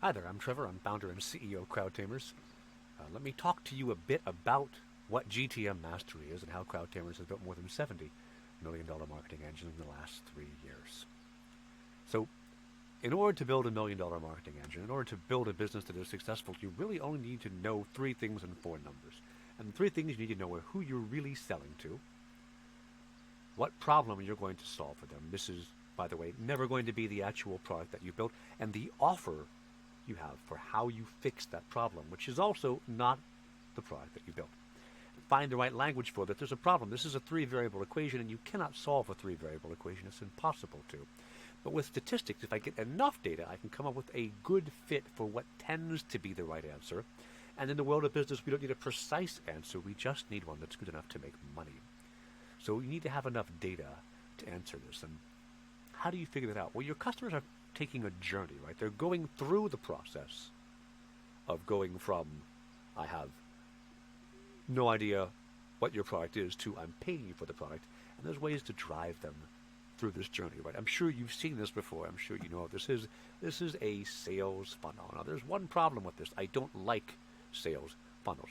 Hi there, I'm Trevor. I'm founder and CEO of CrowdTamers. Let me talk to you a bit about what GTM Mastery is and how CrowdTamers has built more than $70 million marketing engines in the last 3 years. So, in order to build $1 million marketing engine, in order to build a business that is successful, you really only need to know three things and four numbers. And the three things you need to know are who you're really selling to, what problem you're going to solve for them. This is, by the way, never going to be the actual product that you built, and the offer you have for how you fix that problem, which is also not the product that you built. Find the right language for that. There's a problem. This is a three-variable equation, and you cannot solve a three-variable equation. It's impossible to. But with statistics, if I get enough data, I can come up with a good fit for what tends to be the right answer. And in the world of business, we don't need a precise answer. We just need one that's good enough to make money. So you need to have enough data to answer this. And how do you figure that out? Well, your customers are taking a journey, right? They're going through the process of going from I have no idea what your product is to I'm paying you for the product. And there's ways to drive them through this journey, right? I'm sure you've seen this before. I'm sure you know what this is. This is a sales funnel. Now, there's one problem with this. I don't like sales funnels.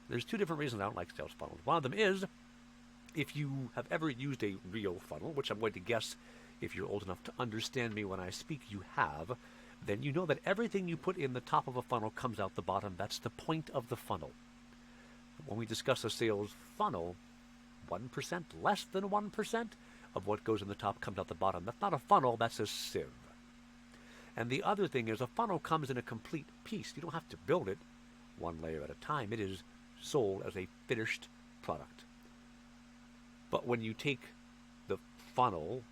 There's two different reasons I don't like sales funnels. One of them is if you have ever used a real funnel, which I'm going to guess if you're old enough to understand me when I speak, you have, then you know that everything you put in the top of a funnel comes out the bottom. That's the point of the funnel. When we discuss a sales funnel, 1%, less than 1% of what goes in the top comes out the bottom. That's not a funnel, that's a sieve. And the other thing is a funnel comes in a complete piece. You don't have to build it one layer at a time. It is sold as a finished product. But when you take the funnel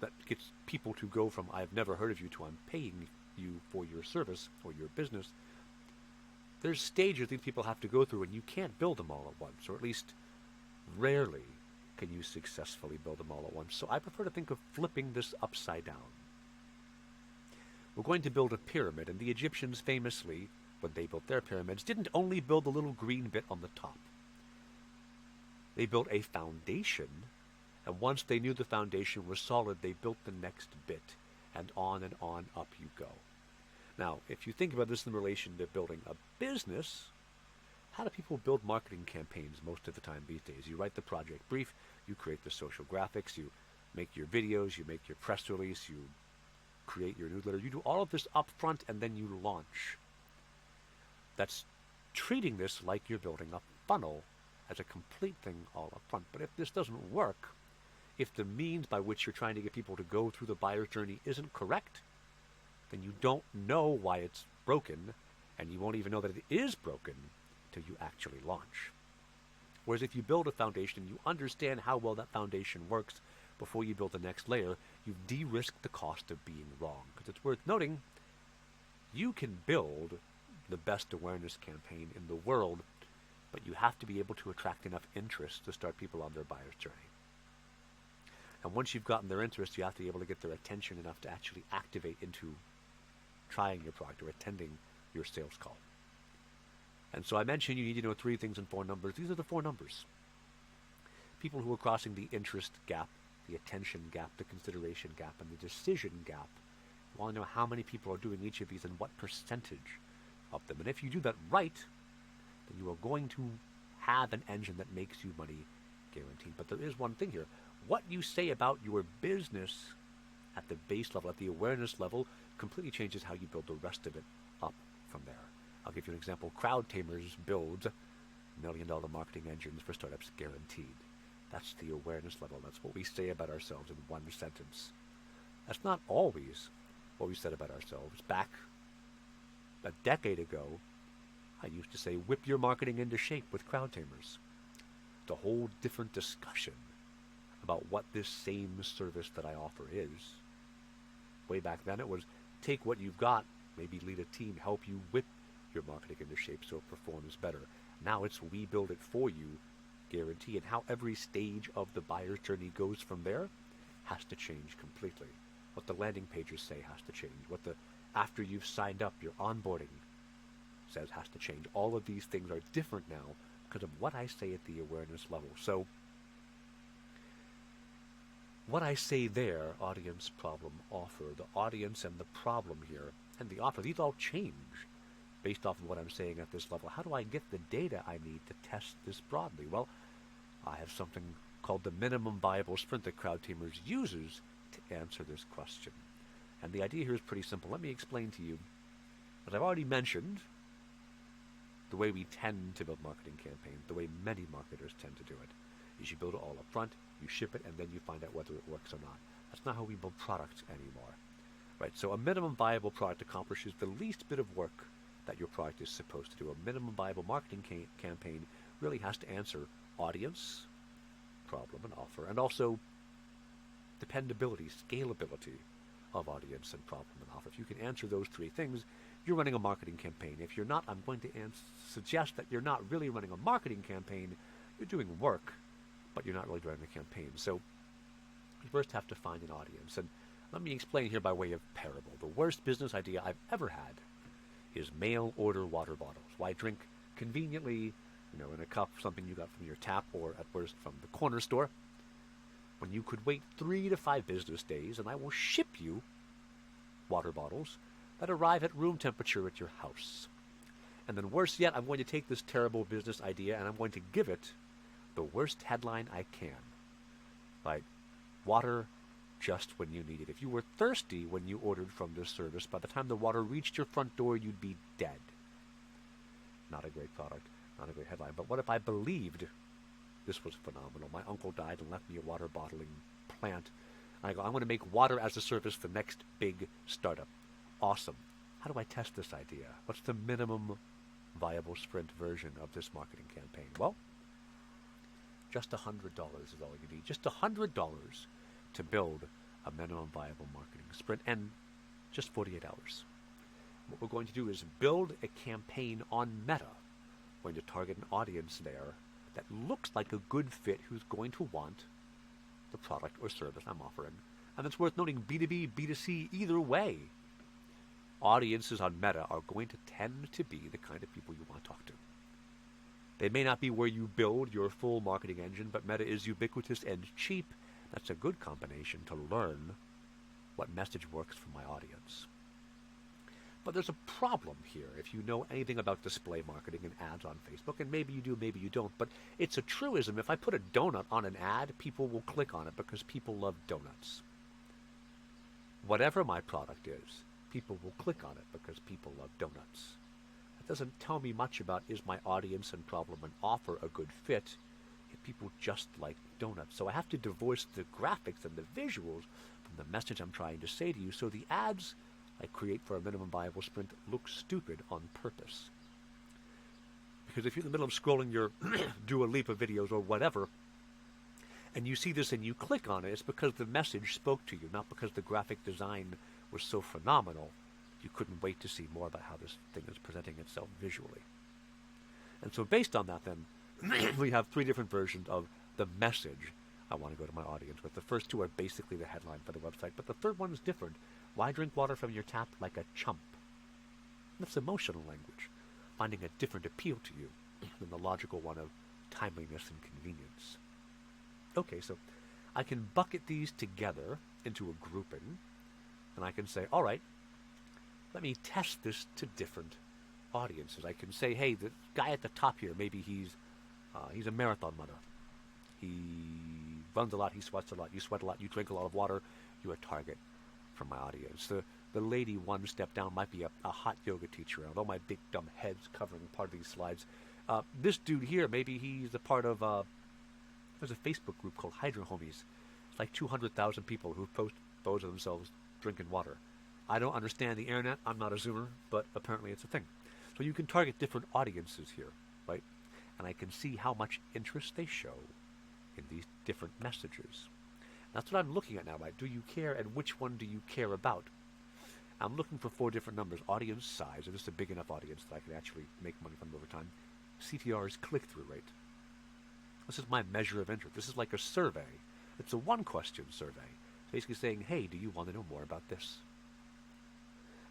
that gets people to go from I've never heard of you to I'm paying you for your service or your business, there's stages these people have to go through, and you can't build them all at once, or at least rarely can you successfully build them all at once. So I prefer to think of flipping this upside down. We're going to build a pyramid, and the Egyptians famously, when they built their pyramids, didn't only build the little green bit on the top. They built a foundation, and once they knew the foundation was solid, they built the next bit, and on up you go. Now, if you think about this in relation to building a business, how do people build marketing campaigns most of the time these days? You write the project brief, you create the social graphics, you make your videos, you make your press release, you create your newsletter. You do all of this up front, and then you launch. That's treating this like you're building a funnel as a complete thing all up front. But if this doesn't work, if the means by which you're trying to get people to go through the buyer's journey isn't correct, then you don't know why it's broken, and you won't even know that it is broken till you actually launch. Whereas if you build a foundation, you understand how well that foundation works before you build the next layer, you've de-risked the cost of being wrong. Because it's worth noting, you can build the best awareness campaign in the world, but you have to be able to attract enough interest to start people on their buyer's journey. And once you've gotten their interest, you have to be able to get their attention enough to actually activate into trying your product or attending your sales call. And so I mentioned you need to know three things and four numbers. These are the four numbers. People who are crossing the interest gap, the attention gap, the consideration gap, and the decision gap. You want to know how many people are doing each of these and what percentage of them. And if you do that right, then you are going to have an engine that makes you money guaranteed. But there is one thing here. What you say about your business at the base level, at the awareness level, completely changes how you build the rest of it up from there. I'll give you an example. CrowdTamers builds $1 million marketing engines for startups guaranteed. That's the awareness level. That's what we say about ourselves in one sentence. That's not always what we said about ourselves. Back a decade ago, I used to say, whip your marketing into shape with CrowdTamers. It's a whole different discussion about what this same service that I offer is. Way back then, it was take what you've got, maybe lead a team, help you whip your marketing into shape so it performs better. Now it's we build it for you, guarantee. And how every stage of the buyer's journey goes from there has to change completely. What the landing pages say has to change. What the after you've signed up, your onboarding says has to change. All of these things are different now because of what I say at the awareness level. So what I say there, audience, problem, offer, the audience and the problem here, and the offer, these all change based off of what I'm saying at this level. How do I get the data I need to test this broadly? Well, I have something called the minimum viable sprint that CrowdTamers uses to answer this question. And the idea here is pretty simple. Let me explain to you. As I've already mentioned, the way we tend to build marketing campaigns, the way many marketers tend to do it, is you build it all up front, you ship it, and then you find out whether it works or not. That's not how we build products anymore. Right? So a minimum viable product accomplishes the least bit of work that your product is supposed to do. A minimum viable marketing campaign really has to answer audience, problem, and offer, and also dependability, scalability of audience and problem and offer. If you can answer those three things, you're running a marketing campaign. If you're not, I'm going to suggest that you're not really running a marketing campaign. You're doing work, but you're not really running a campaign. So you first have to find an audience. And let me explain here by way of parable. The worst business idea I've ever had is mail order water bottles. Why drink conveniently, in a cup, something you got from your tap or at worst from the corner store, when you could wait 3 to 5 business days and I will ship you water bottles that arrive at room temperature at your house. And then worse yet, I'm going to take this terrible business idea and I'm going to give it the worst headline I can. Right? Water just when you need it. If you were thirsty when you ordered from this service, by the time the water reached your front door, you'd be dead. Not a great product, not a great headline. But what if I believed this was phenomenal? My uncle died and left me a water bottling plant. I go, I'm going to make water as a service the next big startup. Awesome. How do I test this idea? What's the minimum viable sprint version of this marketing campaign? Well, just $100 is all you need. Just $100 to build a minimum viable marketing sprint, and just 48 hours. What we're going to do is build a campaign on Meta. We're going to target an audience there that looks like a good fit who's going to want the product or service I'm offering. And it's worth noting, B2B, B2C, either way, audiences on Meta are going to tend to be the kind of people you want to talk to. They may not be where you build your full marketing engine, but Meta is ubiquitous and cheap. That's a good combination to learn what message works for my audience. But there's a problem here if you know anything about display marketing and ads on Facebook, and maybe you do, maybe you don't, but it's a truism. If I put a donut on an ad, people will click on it because people love donuts. Whatever my product is, people will click on it because people love donuts. That doesn't tell me much about is my audience and problem and offer a good fit if people just like donuts. So I have to divorce the graphics and the visuals from the message I'm trying to say to you, so the ads I create for a minimum viable sprint look stupid on purpose. Because if you're in the middle of scrolling your Dua Lipa videos or whatever, and you see this and you click on it, it's because the message spoke to you, not because the graphic design was so phenomenal you couldn't wait to see more about how this thing is presenting itself visually. And so based on that then, we have 3 different versions of the message I want to go to my audience with. The first 2 are basically the headline for the website, but the third one is different. Why drink water from your tap like a chump? That's emotional language, finding a different appeal to you than the logical one of timeliness and convenience. Okay, so I can bucket these together into a grouping, and I can say, all right, let me test this to different audiences. I can say, hey, the guy at the top here, maybe he's a marathon runner. He runs a lot, he sweats a lot, you sweat a lot, you drink a lot of water, you're a target for my audience. The lady one step down might be a hot yoga teacher, although my big dumb head's covering part of these slides. This dude here, maybe he's a part of, there's a Facebook group called Hydro Homies. It's like 200,000 people who post photos of themselves drinking water. I don't understand the internet, I'm not a Zoomer, but apparently it's a thing. So you can target different audiences here, right? And I can see how much interest they show in these different messages. That's what I'm looking at now, right? Do you care, and which one do you care about? I'm looking for 4 different numbers. Audience size, if it's a big enough audience that I can actually make money from over time. CTR is click-through rate. This is my measure of interest. This is like a survey. It's a one-question survey. Basically saying, hey, do you want to know more about this?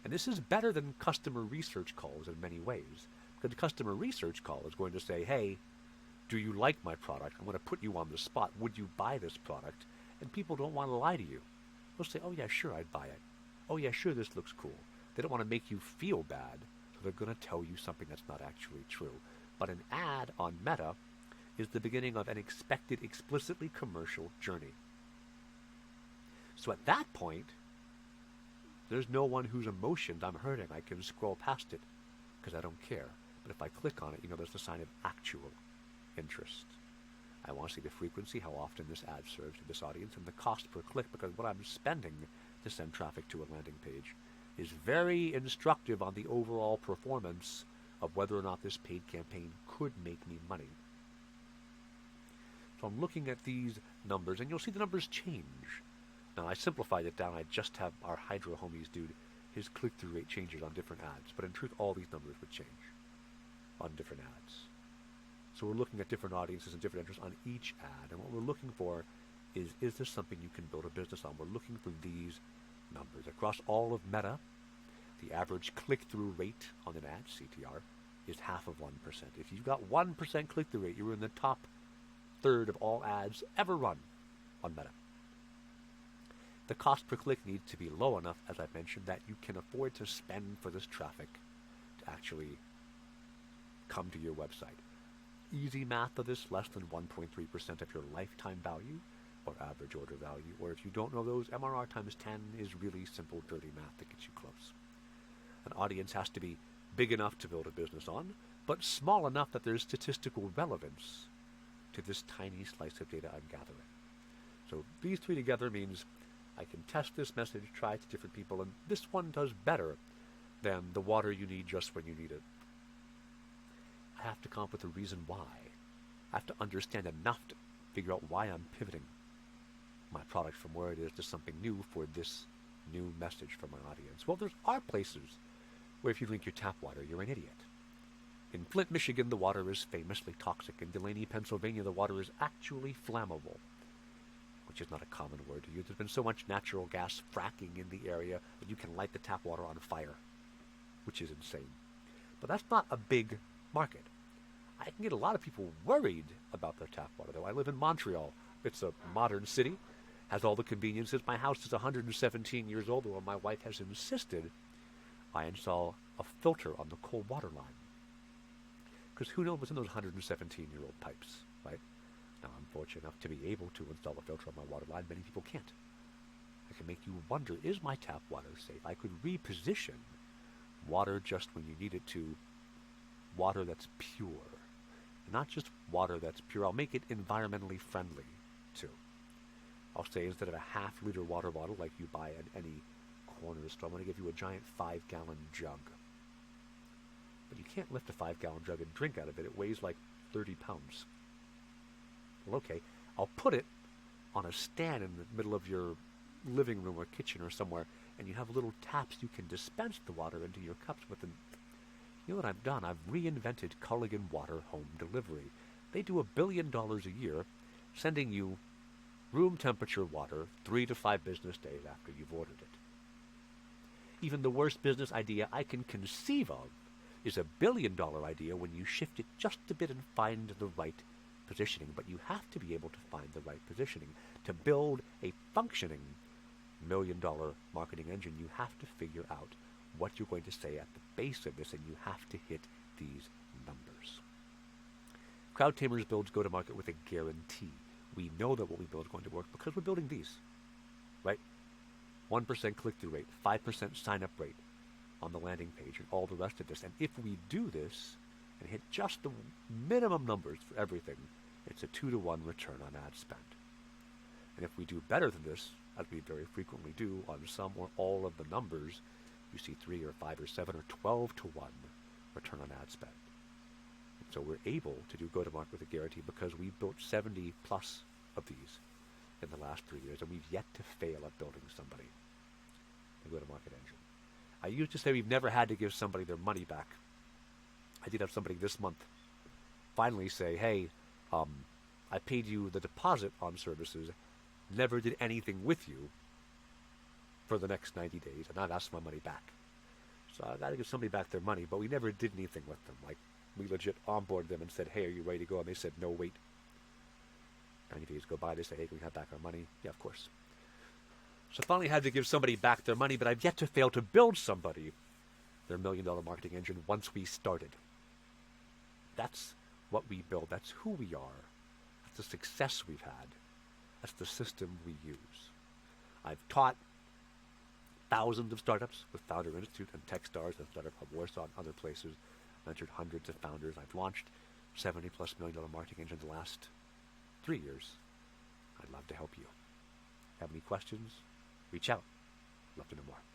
And this is better than customer research calls in many ways. Because the customer research call is going to say, hey, do you like my product? I'm going to put you on the spot. Would you buy this product? And people don't want to lie to you. They'll say, oh yeah, sure, I'd buy it. Oh yeah, sure, this looks cool. They don't want to make you feel bad, so they're going to tell you something that's not actually true. But an ad on Meta is the beginning of an expected, explicitly commercial journey. So at that point, there's no one whose emotions I'm hurting. I can scroll past it because I don't care. But if I click on it, there's a sign of actual interest. I want to see the frequency, how often this ad serves to this audience, and the cost per click, because what I'm spending to send traffic to a landing page is very instructive on the overall performance of whether or not this paid campaign could make me money. So I'm looking at these numbers, and you'll see the numbers change. Now, I simplified it down. I just have our Hydro Homies dude, his click-through rate changes on different ads. But in truth, all these numbers would change on different ads. So we're looking at different audiences and different interests on each ad. And what we're looking for is this something you can build a business on? We're looking for these numbers. Across all of Meta, the average click-through rate on an ad, CTR, is half of 1%. If you've got 1% click-through rate, you're in the top third of all ads ever run on Meta. The cost per click needs to be low enough, as I mentioned, that you can afford to spend for this traffic to actually come to your website. Easy math of this, less than 1.3% of your lifetime value or average order value. Or if you don't know those, MRR times 10 is really simple, dirty math that gets you close. An audience has to be big enough to build a business on, but small enough that there's statistical relevance to this tiny slice of data I'm gathering. So these three together means I can test this message, try it to different people, and this one does better than the water you need just when you need it. I have to come up with a reason why. I have to understand enough to figure out why I'm pivoting my product from where it is to something new for this new message for my audience. Well, there are places where if you drink your tap water, you're an idiot. In Flint, Michigan, the water is famously toxic. In Delaney, Pennsylvania, the water is actually flammable, which is not a common word to use. There's been so much natural gas fracking in the area that you can light the tap water on fire, which is insane. But that's not a big market. I can get a lot of people worried about their tap water, though. I live in Montreal. It's a modern city, has all the conveniences. My house is 117 years old, and my wife has insisted I install a filter on the cold water line. Because who knows what's in those 117-year-old pipes, right? Now, I'm fortunate enough to be able to install a filter on my water line. Many people can't. I can make you wonder, is my tap water safe? I could reposition water just when you need it to water that's pure. And not just water that's pure. I'll make it environmentally friendly, too. I'll say instead of a half-liter water bottle like you buy at any corner store, I'm going to give you a giant 5-gallon jug. But you can't lift a 5-gallon jug and drink out of it. It weighs like 30 pounds. Well, okay, I'll put it on a stand in the middle of your living room or kitchen or somewhere, and you have little taps you can dispense the water into your cups with. And you know what I've done? I've reinvented Culligan Water Home Delivery. They do $1 billion a year, sending you room temperature water 3 to 5 business days after you've ordered it. Even the worst business idea I can conceive of is $1 billion idea when you shift it just a bit and find the right positioning. But you have to be able to find the right positioning. To build a functioning $1 million marketing engine, you have to figure out what you're going to say at the base of this, and you have to hit these numbers. CrowdTamers builds go-to-market with a guarantee. We know that what we build is going to work because we're building these, right? 1% click-through rate, 5% sign-up rate on the landing page, and all the rest of this. And if we do this and hit just the minimum numbers for everything, it's a 2-to-1 return on ad spend. And if we do better than this, as we very frequently do on some or all of the numbers, you see 3 or 5 or 7 or 12-to-1 return on ad spend. And so we're able to do go-to-market with a guarantee because we've built 70 plus of these in the last 3 years, and we've yet to fail at building somebody a go-to-market engine. I used to say we've never had to give somebody their money back. I did have somebody this month finally say, hey, I paid you the deposit on services, never did anything with you for the next 90 days, and I've asked my money back. So I got to give somebody back their money, but we never did anything with them. Like, we legit onboarded them and said, hey, are you ready to go? And they said, no, wait. 90 days go by, they say, hey, can we have back our money? Yeah, of course. So I finally had to give somebody back their money, but I've yet to fail to build somebody their $1 million marketing engine once we started. That's what we build. That's who we are. That's the success we've had. That's the system we use. I've taught thousands of startups with Founder Institute and Techstars and Startup Hub Warsaw and other places. Mentored hundreds of founders. I've launched $70+ million marketing engine in the last 3 years. I'd love to help you. Have any questions? Reach out. Love to know more.